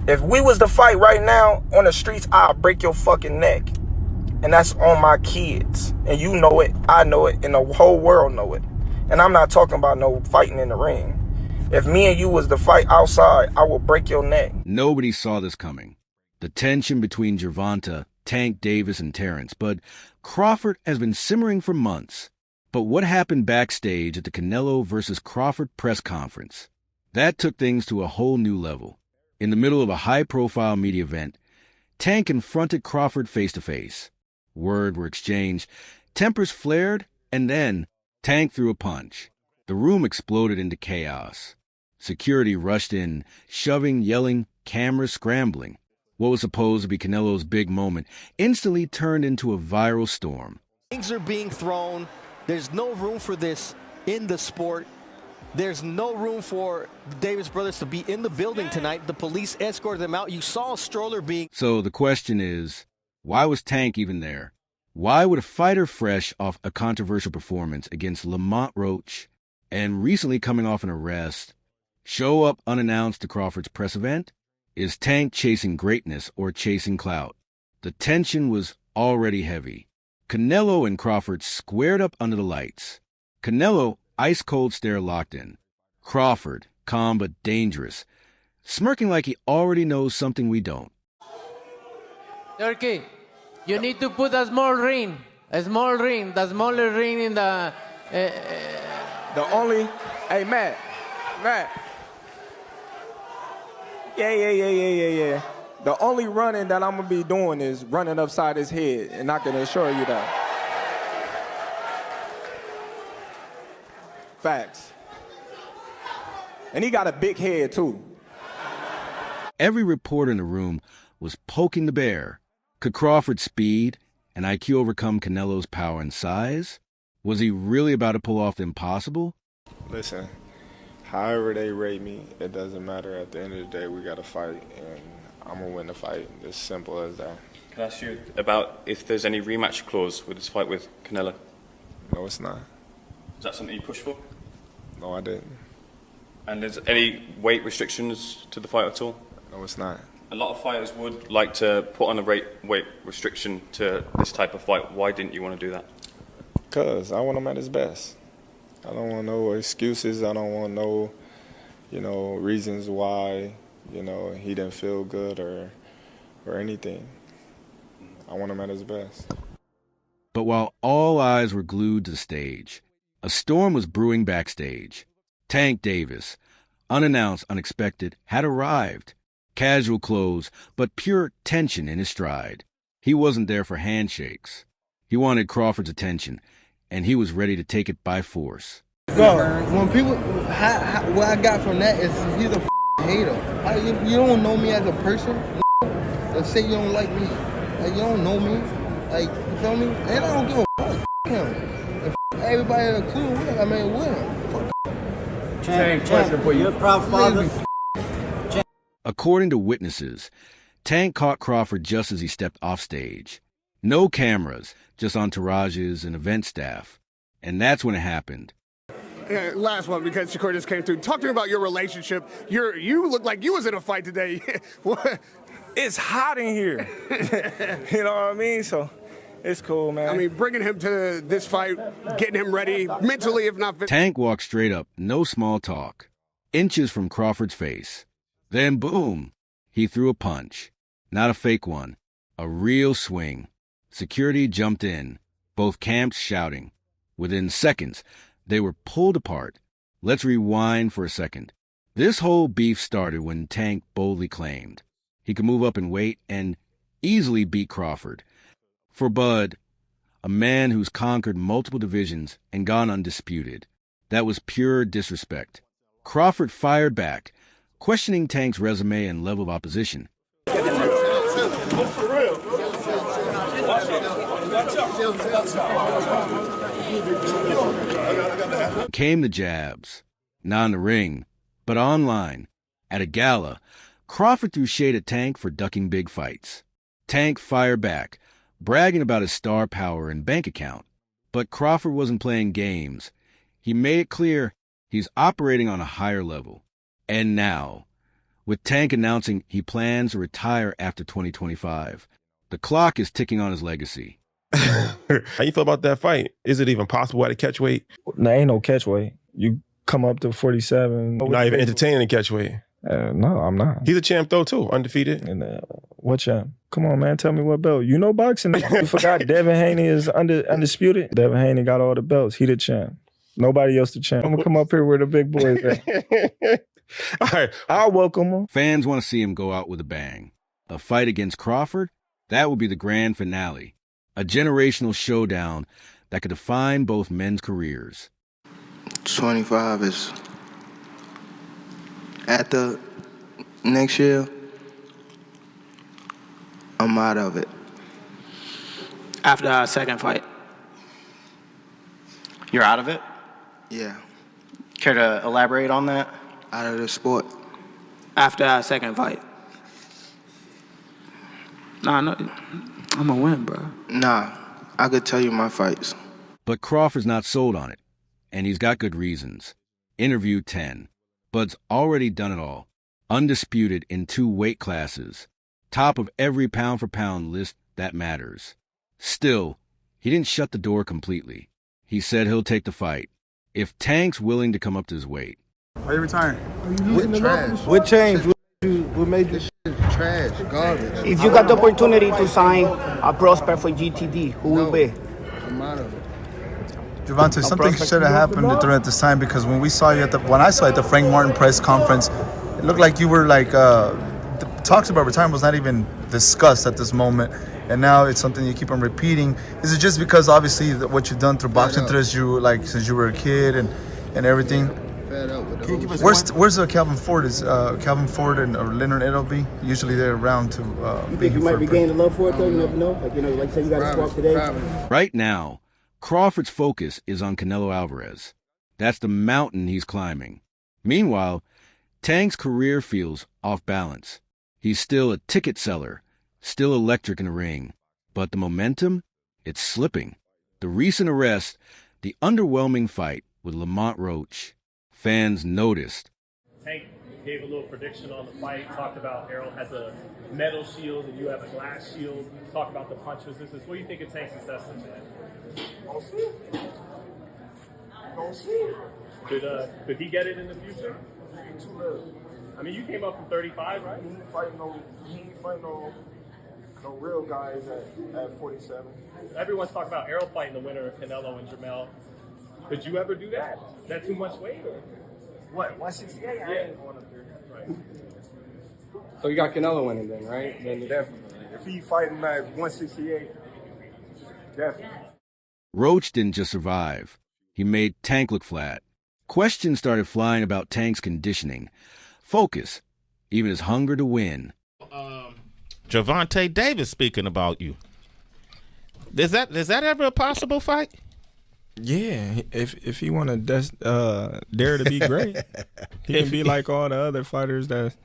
If we was to fight right now on the streets, I'll break your fucking neck. And that's on my kids. And you know it, I know it, and the whole world know it. And I'm not talking about no fighting in the ring. If me and you was to fight outside, I will break your neck. Nobody saw this coming. The tension between Gervonta, Tank, Davis, and Terence. But Crawford has been simmering for months. But what happened backstage at the Canelo versus Crawford press conference? That took things to a whole new level. In the middle of a high-profile media event, Tank confronted Crawford face-to-face. Words were exchanged, tempers flared, and then Tank threw a punch. The room exploded into chaos. Security rushed in, shoving, yelling, cameras scrambling. What was supposed to be Canelo's big moment instantly turned into a viral storm. Things are being thrown. There's no room for this in the sport. There's no room for the Davis brothers to be in the building tonight. The police escorted them out. You saw a stroller being... So the question is, why was Tank even there? Why would a fighter fresh off a controversial performance against Lamont Roach and recently coming off an arrest show up unannounced to Crawford's press event? Is Tank chasing greatness or chasing clout? The tension was already heavy. Canelo and Crawford squared up under the lights. Canelo, ice-cold stare locked in. Crawford, calm but dangerous, smirking like he already knows something we don't. Turkey, you need to put a small ring, the smaller ring in the... Hey, Matt. Yeah. The only running that I'm going to be doing is running upside his head, and I can assure you that. Facts. And he got a big head, too. Every reporter in the room was poking the bear. Could Crawford's speed and IQ overcome Canelo's power and size? Was he really about to pull off the impossible? Listen, however they rate me, it doesn't matter. At the end of the day, we got to fight, and I'm going to win the fight. As simple as that. Can I ask you about if there's any rematch clause with this fight with Canelo? No, it's not. Is that something you pushed for? No, I didn't. And is any weight restrictions to the fight at all? No, it's not. A lot of fighters would like to put on a weight restriction to this type of fight. Why didn't you want to do that? Because I want him at his best. I don't want no excuses. I don't want no, reasons why, he didn't feel good or anything. I want him at his best. But while all eyes were glued to the stage, a storm was brewing backstage. Tank Davis, unannounced, unexpected, had arrived. Casual clothes, but pure tension in his stride. He wasn't there for handshakes. He wanted Crawford's attention, and he was ready to take it by force. Bro, when people, what I got from that is he's a hater. You don't know me as a person. Let's say you don't like me. Like, you don't know me. Like, you feel me? And I don't give a fuck him. And everybody that cool with him. I mean, with him. Same question for you. You're a proud father. According to witnesses, Tank caught Crawford just as he stepped off stage. No cameras, just entourages and event staff. And that's when it happened. Last one, because Shakur just came through. Talk to me about your relationship. You look like you was in a fight today. It's hot in here. You know what I mean? So it's cool, man. I mean, bringing him to this fight, getting him ready mentally, if not physically. Tank walked straight up, no small talk, inches from Crawford's face. Then, boom, he threw a punch. Not a fake one, a real swing. Security jumped in, both camps shouting. Within seconds, they were pulled apart. Let's rewind for a second. This whole beef started when Tank boldly claimed he could move up in weight and easily beat Crawford. For Bud, a man who's conquered multiple divisions and gone undisputed, that was pure disrespect. Crawford fired back, questioning Tank's resume and level of opposition. Came the jabs, not in the ring, but online. At a gala, Crawford threw shade at Tank for ducking big fights. Tank fired back, bragging about his star power and bank account. But Crawford wasn't playing games. He made it clear he's operating on a higher level. And now, with Tank announcing he plans to retire after 2025. The clock is ticking on his legacy. How you feel about that fight? Is it even possible at a catch weight? There ain't no catch weight. You come up to 47. You're not even entertaining the catch weight. No, I'm not. He's a champ though too, undefeated. And what champ? Come on, man, tell me what belt. You know boxing. You forgot Devin Haney is undisputed. Devin Haney got all the belts. He the champ. Nobody else the champ. I'm gonna come up here where the big boys at. All right, I'll welcome him. Fans want to see him go out with a bang. A fight against Crawford? That would be the grand finale. A generational showdown that could define both men's careers. 25 is at the next year. I'm out of it. After our second fight. You're out of it? Yeah. Care to elaborate on that? Out of the sport. After our second fight. Nah, no, I'm gonna win, bro. Nah, I could tell you my fights. But Crawford's not sold on it, and he's got good reasons. Interview 10. Bud's already done it all. Undisputed in 2 weight classes. Top of every pound-for-pound list that matters. Still, he didn't shut the door completely. He said he'll take the fight, if Tank's willing to come up to his weight. Are you retiring? What changed? What made this shit trash, garbage? If you got the opportunity to sign a prospect for GTD, who will be? I'm out of it. Gervonta, something should have happened during this time, because when I saw you at the Frank Martin press conference, it looked like you were like talks about retirement was not even discussed at this moment, and now it's something you keep on repeating. Is it just because obviously what you've done through boxing since you were a kid and everything? Where's Calvin Ford? Is Calvin Ford and or Leonard Edelby usually they're around to? You think you might be gaining love for it though? You never know. Like like say you got to swap today. Right now, Crawford's focus is on Canelo Alvarez. That's the mountain he's climbing. Meanwhile, Tank's career feels off balance. He's still a ticket seller, still electric in the ring, but the momentum, it's slipping. The recent arrest, the underwhelming fight with Lamont Roach. Fans noticed. Tank gave a little prediction on the fight, talked about Errol has a metal shield and you have a glass shield. Talk about the punch resistance. What do you think of Tank's assessment today? Don't see. Could he get it in the future? Too early. I mean, you came up from 35, right? He ain't fighting no real guys at 47. Everyone's talking about Errol fighting the winner of Canelo and Jamel. Could you ever do that? Is that too much weight? Or? What, 168? Yeah. I ain't going up there. Right. So you got Canelo winning then, right? Definitely. If he fighting at 168, definitely. Roach didn't just survive. He made Tank look flat. Questions started flying about Tank's conditioning, focus, even his hunger to win. Gervonta Davis speaking about you. Is that ever a possible fight? Yeah, if he want to dare to be great, he can be like all the other fighters that's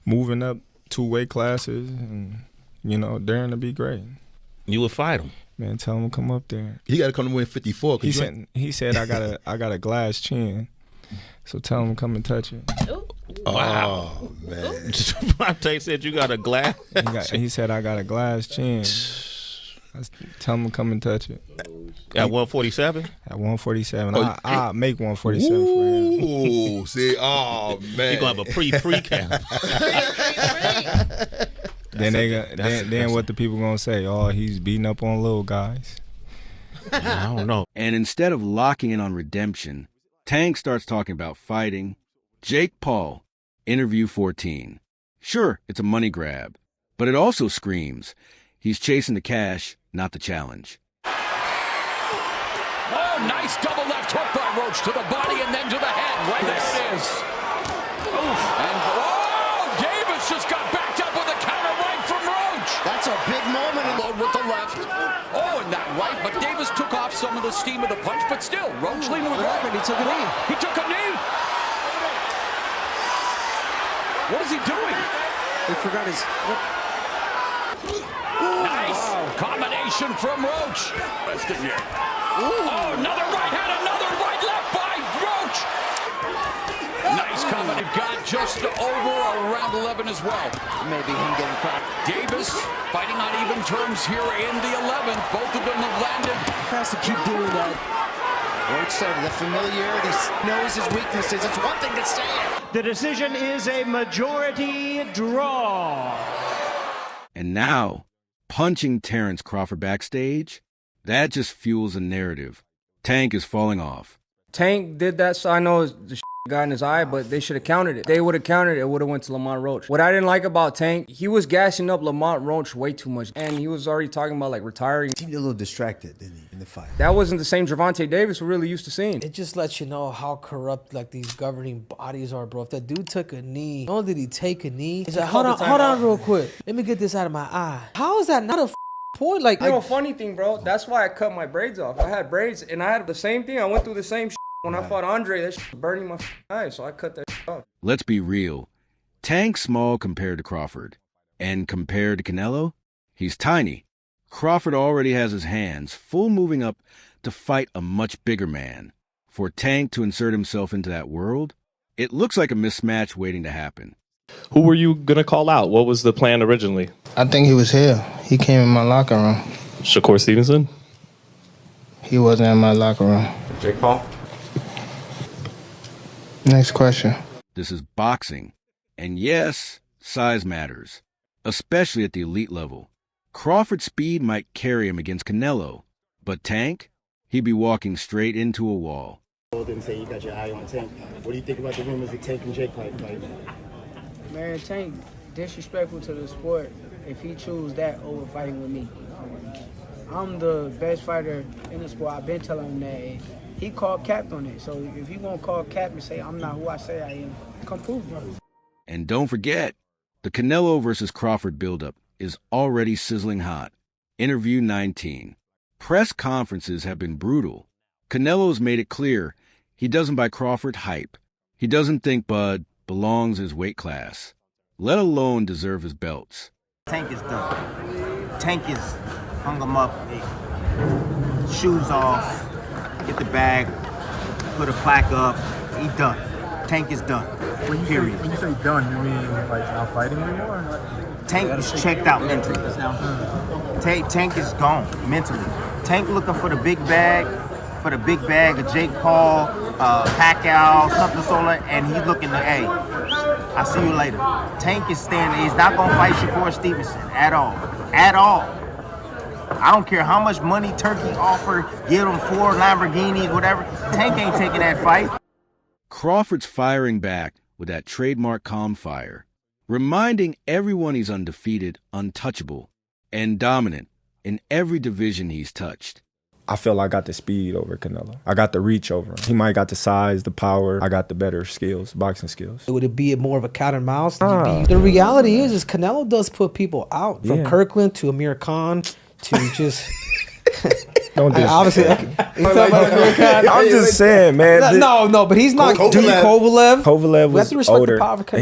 moving up 2 weight classes and daring to be great. You would fight him, man. Tell him to come up there. He got to come to win 54. He said I got a glass chin, so tell him to come and touch it. Wow, man. Gervonta said you got a glass. He said I got a glass chin. Tell him to come and touch it. At 147? At 147. I'll make 147 for him. Ooh, see, oh, man. You're going to have a pre-camp. Then what the people going to say? Oh, he's beating up on little guys. I don't know. And instead of locking in on redemption, Tank starts talking about fighting. Jake Paul, interview 14. Sure, it's a money grab, but it also screams he's chasing the cash, not the challenge. Oh, nice double left hook by Roach to the body and then to the head. Right there it is. Oof. And Davis just got backed up with a counter right from Roach. That's a big moment in Load with the left. Oh, and that right, but Davis took off some of the steam of the punch, but still, Roach leaning with right. He took a knee. He took a knee. What is he doing? He forgot his... Nice combination from Roach. Oh, another right hand, another right left by Roach. Nice combination. and it got just over around 11 as well. Maybe him getting cracked. Davis fighting on even terms here in the 11th. Both of them have landed. Has to keep doing that. Roach said the familiarity, knows his weaknesses. It's one thing to say it. The decision is a majority draw. And now, punching Terence Crawford backstage, that just fuels a narrative. Tank is falling off. Tank did that, so I know the got in his eye, but they should have countered it. They would have countered it, would have went to Lamont Roach. What I didn't like about Tank, he was gassing up Lamont Roach way too much, and he was already talking about like retiring. He seemed a little distracted, didn't he, in the fight? That wasn't the same Gervonta Davis we're really used to seeing. It just lets you know how corrupt like these governing bodies are, bro. If that dude took a knee, not only did he take a knee, he's like, hold on real quick. Let me get this out of my eye. How is that not a point? Like, you know, funny thing, bro, that's why I cut my braids off. I had braids, and I had the same thing. I went through the same shit. When I fought Andre, that shit was burning my eyes, so I cut that shit off. Let's be real. Tank's small compared to Crawford. And compared to Canelo, he's tiny. Crawford already has his hands full moving up to fight a much bigger man. For Tank to insert himself into that world, it looks like a mismatch waiting to happen. Who were you going to call out? What was the plan originally? I think he was here. He came in my locker room. Shakur Stevenson? He wasn't in my locker room. Jake Paul? Next question. This is boxing. And yes, size matters. Especially at the elite level. Crawford's speed might carry him against Canelo. But Tank? He'd be walking straight into a wall. Didn't say you got your eye on Tank. What do you think about the rumors of Tank and Jake fight? Man, Tank disrespectful to the sport if he choose that over fighting with me. I'm the best fighter in the sport. I've been telling him that. He called cap on it. So if he won't call cap and say I'm not who I say I am, come prove it. And don't forget, the Canelo versus Crawford buildup is already sizzling hot. Interview 19. Press conferences have been brutal. Canelo's made it clear he doesn't buy Crawford hype. He doesn't think Bud belongs his weight class, let alone deserve his belts. Tank is done. Tank is hung him up, shoes off, get the bag, put a plaque up, he done. Tank is done, period. When you say done, you mean like not fighting anymore? Tank is checked out mentally. Tank is gone mentally. Tank looking for the big bag of Jake Paul, Pacquiao, something sort of, and he's looking to, hey, I'll see you later. Tank is standing, he's not gonna fight Shakur Stevenson at all. At all. I don't care how much money Turkey offered, give him 4 Lamborghinis, whatever. Tank ain't taking that fight. Crawford's firing back with that trademark calm fire, reminding everyone he's undefeated, untouchable, and dominant in every division he's touched. I feel I got the speed over Canelo. I got the reach over him. He might got the size, the power. I got the better skills, boxing skills. Would it be more of a cat and mouse? The reality is Canelo does put people out. From Kirkland to Amir Khan to just... Don't obviously, I'm just saying, man. No, but he's not. Kovalev was older.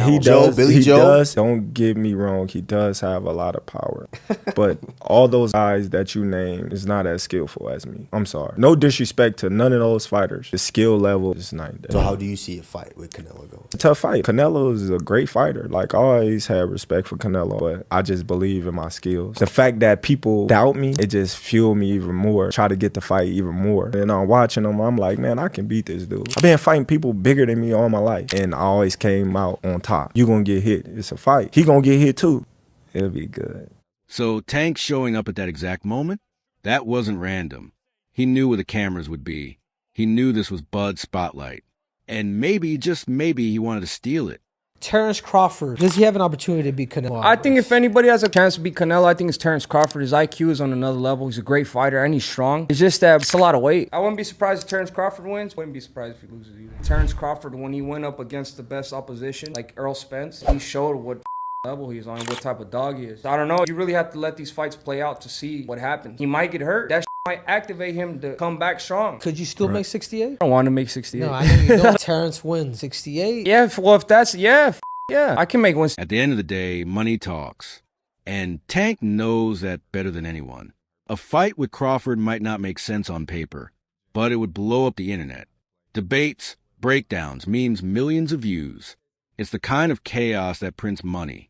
He does. Billy Joe. Does. Don't get me wrong. He does have a lot of power, but all those guys that you named is not as skillful as me. I'm sorry. No disrespect to none of those fighters. The skill level is night and day. So how do you see a fight with Canelo going? It's a tough fight. Canelo is a great fighter. Like, I always had respect for Canelo, but I just believe in my skills. The fact that people doubt me, it just fueled me even more. Try to get the fight even more. And I'm watching him, I'm like, man, I can beat this dude. I've been fighting people bigger than me all my life, and I always came out on top. You gonna get hit. It's a fight. He gonna get hit too. It'll be good. So Tank showing up at that exact moment, that wasn't random. He knew where the cameras would be. He knew this was Bud's spotlight. And maybe, just maybe, he wanted to steal it. Terence Crawford, does he have an opportunity to beat Canelo? I think if anybody has a chance to beat Canelo, I think it's Terence Crawford. His IQ is on another level. He's a great fighter, and he's strong. It's just that it's a lot of weight. I wouldn't be surprised if Terence Crawford wins. Wouldn't be surprised if he loses either. Terence Crawford, when he went up against the best opposition, like Errol Spence, he showed what level he's on, what type of dog he is. So I don't know. You really have to let these fights play out to see what happens. He might get hurt. That might activate him to come back strong. Could you still make 68? I don't want to make 68. No, I know you don't. Terence wins 68. Yeah, well, if that's, yeah, I can make one. At the end of the day, money talks. And Tank knows that better than anyone. A fight with Crawford might not make sense on paper, but it would blow up the internet. Debates, breakdowns, memes, millions of views. It's the kind of chaos that prints money.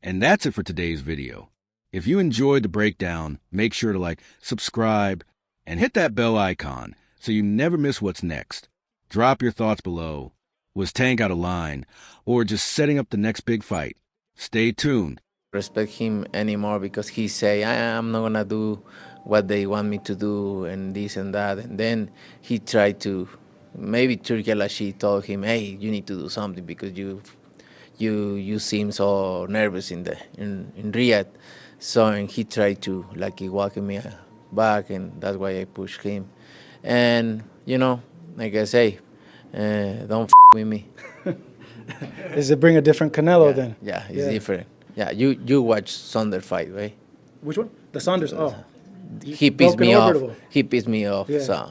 And that's it for today's video. If you enjoyed the breakdown, make sure to subscribe, and hit that bell icon so you never miss what's next. Drop your thoughts below. Was Tank out of line, or just setting up the next big fight? Stay tuned. Respect him anymore because he say, I'm not gonna do what they want me to do and this and that. And then he tried to, maybe Turki Al-Ashi told him, hey, you need to do something because you seem so nervous in Riyadh. So and he tried to he walking me back, and that's why I pushed him. And like I say, don't with me. Is it bring a different Canelo then? Yeah, it's different. Yeah, you watch Saunders fight, right? Which one? The Saunders. Oh, he pissed me off. He pissed me off. Yeah. So